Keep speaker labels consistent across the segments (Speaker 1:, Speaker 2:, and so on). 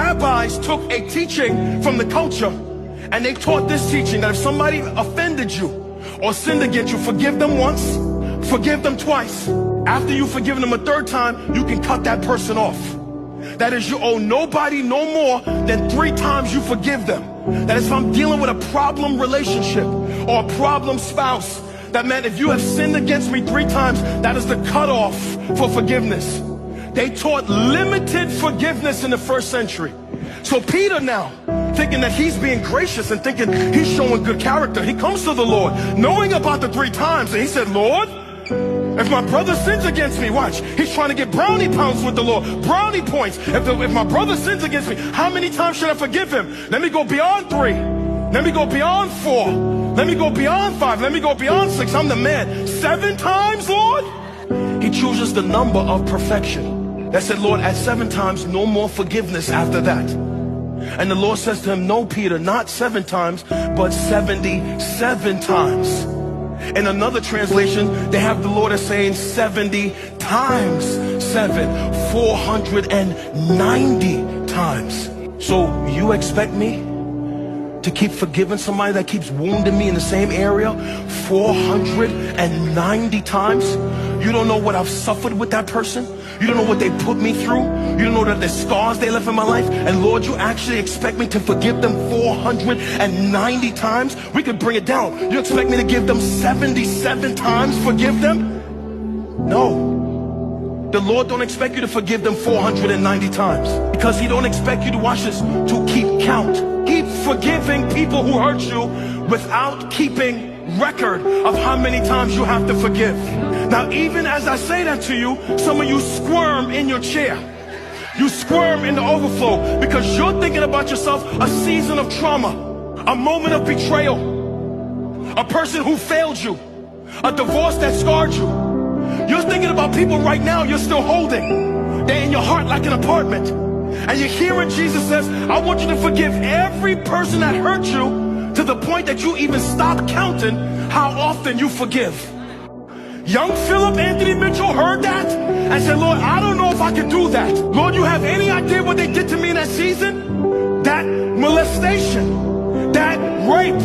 Speaker 1: rabbis took a teaching from the culture and they taught this teaching that if somebody offended you or sinned against you, forgive them once, forgive them twice. After you've forgiven them a third time, you can cut that person off. That is, you owe nobody no more than 3 times you forgive them. That is, if I'm dealing with a problem relationship or a problem spouse, that meant if you have sinned against me 3 times, that is the cutoff for forgiveness. They taught limited forgiveness in the first century. So Peter now, thinking that he's being gracious and thinking he's showing good character, he comes to the Lord, knowing about the 3 times, and he said, Lord, if my brother sins against me, watch, he's trying to get brownie points with the Lord, brownie points. If my brother sins against me, how many times should I forgive him? Let me go beyond 3. Let me go beyond 4. Let me go beyond 5. Let me go beyond 6. I'm the man. 7 times, Lord? He chooses the number of perfection. That said, Lord, at 7 times, no more forgiveness after that. And the Lord says to him, no, Peter, not 7 times, but 77 times. In another translation, they have the Lord as saying 70 times 7, 490 times. So you expect me to keep forgiving somebody that keeps wounding me in the same area 490 times? You don't know what I've suffered with that person. You don't know what they put me through. You don't know that the scars they left in my life. And Lord, you actually expect me to forgive them 490 times? We could bring it down. You expect me to give them 77 times, forgive them? No. The Lord don't expect you to forgive them 490 times, because he don't expect you to, watch this, to keep count. Keep forgiving people who hurt you without keeping record of how many times you have to forgive. Now, even as I say that to you, some of you squirm in your chair. You squirm in the overflow because you're thinking about yourself, a season of trauma, a moment of betrayal, a person who failed you, a divorce that scarred you. You're thinking about people right now you're still holding. They're in your heart like an apartment. And you're hearing Jesus says, I want you to forgive every person that hurt you, to the point that you even stop counting how often you forgive. Young Philip Anthony Mitchell heard that and said, Lord, I don't know if I can do that. Lord, you have any idea what they did to me in that season? That molestation, that rape,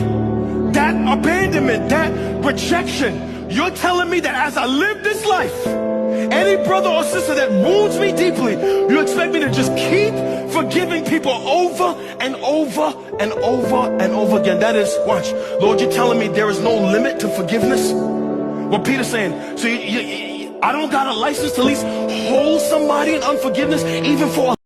Speaker 1: that abandonment, that rejection. You're telling me that as I live this life, any brother or sister that wounds me deeply, you expect me to just keep forgiving people over and over and over and over again? That is, watch, Lord, you're telling me there is no limit to forgiveness? What Peter's saying, so I don't got a license to at least hold somebody in unforgiveness even for a